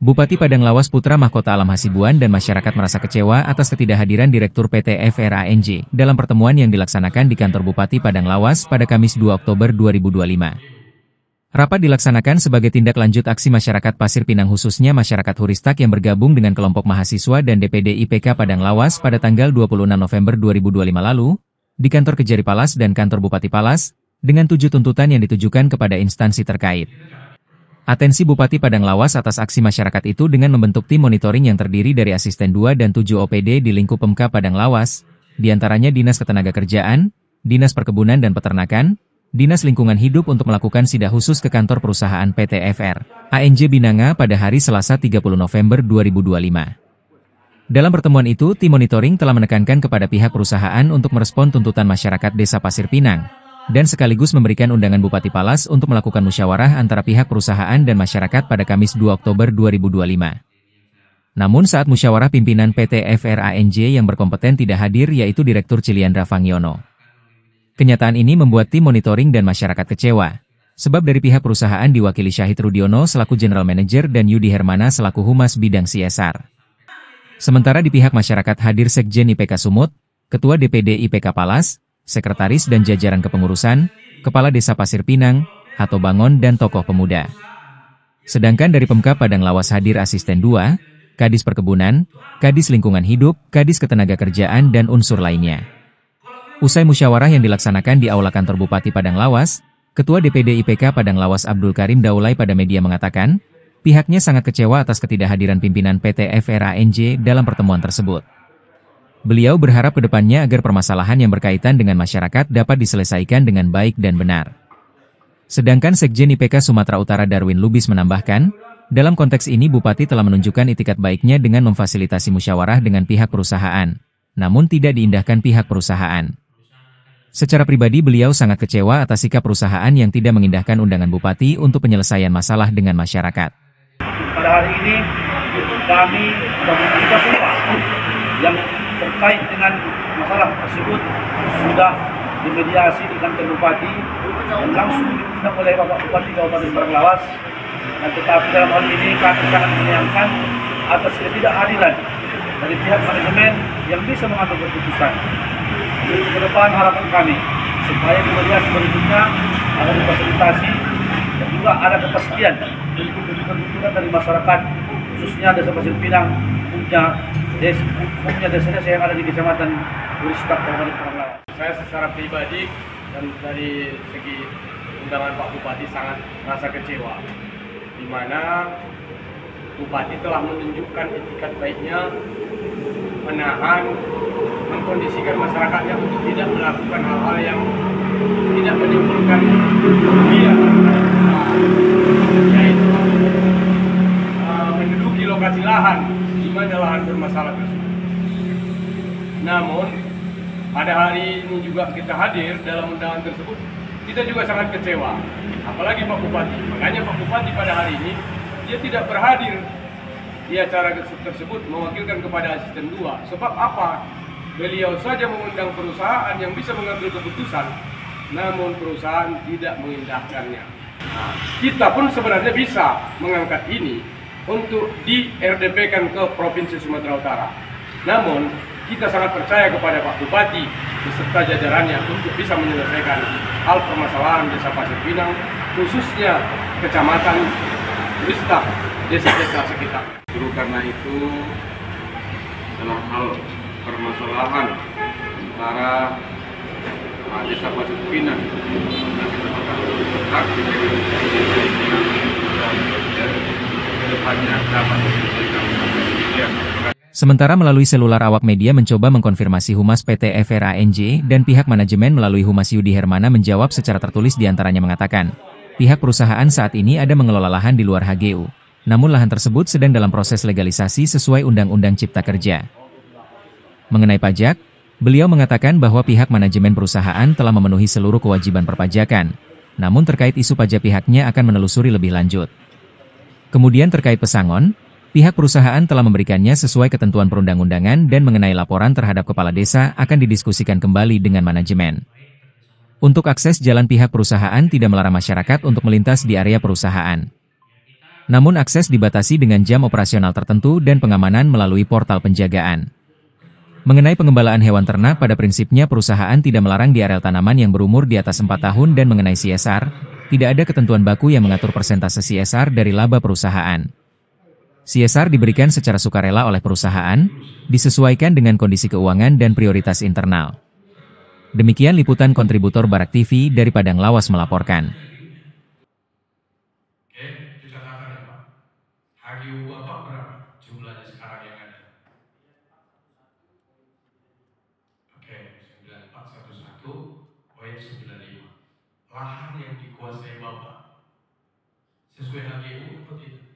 Bupati Padang Lawas Putra Mahkota Alam Hasibuan dan masyarakat merasa kecewa atas ketidakhadiran Direktur PT FRANJ dalam pertemuan yang dilaksanakan di kantor Bupati Padang Lawas pada Kamis 2 Oktober 2025. Rapat dilaksanakan sebagai tindak lanjut aksi masyarakat Pasir Pinang khususnya masyarakat Huristak yang bergabung dengan kelompok mahasiswa dan DPD IPK Padang Lawas pada tanggal 26 November 2025 lalu, di kantor Kejari Palas dan kantor Bupati Palas, dengan 7 tuntutan yang ditujukan kepada instansi terkait. Atensi Bupati Padang Lawas atas aksi masyarakat itu dengan membentuk tim monitoring yang terdiri dari asisten 2 dan 7 OPD di lingkup Pemka Padang Lawas, diantaranya Dinas Ketenagakerjaan, Dinas Perkebunan dan Peternakan, Dinas Lingkungan Hidup untuk melakukan sidak khusus ke kantor perusahaan PT FRANJ Binanga pada hari Selasa 30 November 2025. Dalam pertemuan itu, tim monitoring telah menekankan kepada pihak perusahaan untuk merespon tuntutan masyarakat Desa Pasir Pinang, dan sekaligus memberikan undangan Bupati Palas untuk melakukan musyawarah antara pihak perusahaan dan masyarakat pada Kamis 2 Oktober 2025. Namun saat musyawarah pimpinan PT FRANJ yang berkompeten tidak hadir yaitu Direktur Ciliandra Fangiono. Kenyataan ini membuat tim monitoring dan masyarakat kecewa, sebab dari pihak perusahaan diwakili Syahid Rudiono selaku General Manager dan Yudi Hermana selaku Humas Bidang CSR. Sementara di pihak masyarakat hadir Sekjen IPK Sumut, Ketua DPD IPK Palas, Sekretaris dan jajaran kepengurusan, Kepala Desa Pasir Pinang, Hato Bangon dan tokoh pemuda. Sedangkan dari Pemka Padang Lawas hadir Asisten 2, Kadis Perkebunan, Kadis Lingkungan Hidup, Kadis Ketenagakerjaan dan unsur lainnya. Usai musyawarah yang dilaksanakan di Aula Kantor Bupati Padang Lawas, Ketua DPD IPK Padang Lawas Abdul Karim Daulay pada media mengatakan, pihaknya sangat kecewa atas ketidakhadiran pimpinan PT FRANJ dalam pertemuan tersebut. Beliau berharap ke depannya agar permasalahan yang berkaitan dengan masyarakat dapat diselesaikan dengan baik dan benar. Sedangkan Sekjen IPK Sumatera Utara Darwin Lubis menambahkan, dalam konteks ini Bupati telah menunjukkan itikat baiknya dengan memfasilitasi musyawarah dengan pihak perusahaan, namun tidak diindahkan pihak perusahaan. Secara pribadi beliau sangat kecewa atas sikap perusahaan yang tidak mengindahkan undangan Bupati untuk penyelesaian masalah dengan masyarakat. Pada hari ini kami meminta semua yang terkait dengan masalah tersebut sudah dimediasi di kantor Bupati dan langsung diundang oleh Bapak Bupati Kabupaten Padang Lawas. Dan tetapi dalam hal ini kami sangat menyayangkan atas ketidakhadiran dari pihak manajemen yang bisa mengambil keputusan. Jadi ke depan harapan kami supaya di mediasi berikutnya ada difasilitasi dan juga ada kepastian untuk tuntutan dari masyarakat khususnya Desa Pasir Pinang punya desa-desa yang ada di Kecamatan Huristak Kabupaten Padang Lawas. Saya secara pribadi dan dari segi undangan Pak Bupati sangat merasa kecewa, di mana Bupati telah menunjukkan itikat baiknya menahan, mengkondisikan masyarakatnya untuk tidak melakukan hal-hal yang tidak menimbulkan kerugian, yaitu menduduki lokasi lahan di mana lahan bermasalah tersebut. Namun pada hari ini juga kita hadir dalam undangan tersebut, kita juga sangat kecewa, apalagi Pak Bupati. Makanya Pak Bupati pada hari ini dia tidak berhadir di acara tersebut mewakilkan kepada asisten 2. Sebab apa? Beliau saja mengundang perusahaan yang bisa mengambil keputusan, namun perusahaan tidak mengindahkannya. Nah, kita pun sebenarnya bisa mengangkat ini untuk di RDP-kan ke Provinsi Sumatera Utara. Namun, kita sangat percaya kepada Pak Bupati beserta jajarannya untuk bisa menyelesaikan hal permasalahan Desa Pasir Pinang, khususnya Kecamatan Huristak, desa-desa sekitar. Dulu karena itu dalam hal permasalahan antara Desa Pasir Pinang dan Kecamatan Huristak, kedepannya dapat diselesaikan. Sementara melalui selular awak media mencoba mengkonfirmasi Humas PT FRANJ dan pihak manajemen melalui Humas Yudi Hermana menjawab secara tertulis diantaranya mengatakan, pihak perusahaan saat ini ada mengelola lahan di luar HGU, namun lahan tersebut sedang dalam proses legalisasi sesuai Undang-Undang Cipta Kerja. Mengenai pajak, beliau mengatakan bahwa pihak manajemen perusahaan telah memenuhi seluruh kewajiban perpajakan, namun terkait isu pajak pihaknya akan menelusuri lebih lanjut. Kemudian terkait pesangon, pihak perusahaan telah memberikannya sesuai ketentuan perundang-undangan dan mengenai laporan terhadap kepala desa akan didiskusikan kembali dengan manajemen. Untuk akses jalan pihak perusahaan tidak melarang masyarakat untuk melintas di area perusahaan. Namun akses dibatasi dengan jam operasional tertentu dan pengamanan melalui portal penjagaan. Mengenai pengembalaan hewan ternak, pada prinsipnya perusahaan tidak melarang di areal tanaman yang berumur di atas 4 tahun, dan mengenai CSR, tidak ada ketentuan baku yang mengatur persentase CSR dari laba perusahaan. CSR diberikan secara sukarela oleh perusahaan, disesuaikan dengan kondisi keuangan dan prioritas internal. Demikian liputan kontributor Barak TV dari Padang Lawas melaporkan. Oke, itu catatan ya Pak. HGU Bapak berapa jumlahnya sekarang yang ada? Oke, 9411, proyek 95. Lahan yang dikuasai Bapak sesuai HGU atau tidak?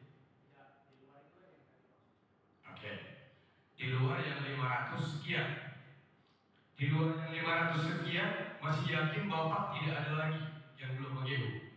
Oke, di luar yang 500 sekian. Di luar yang 500 sekian, masih yakin Bapak tidak ada lagi yang belum HGU?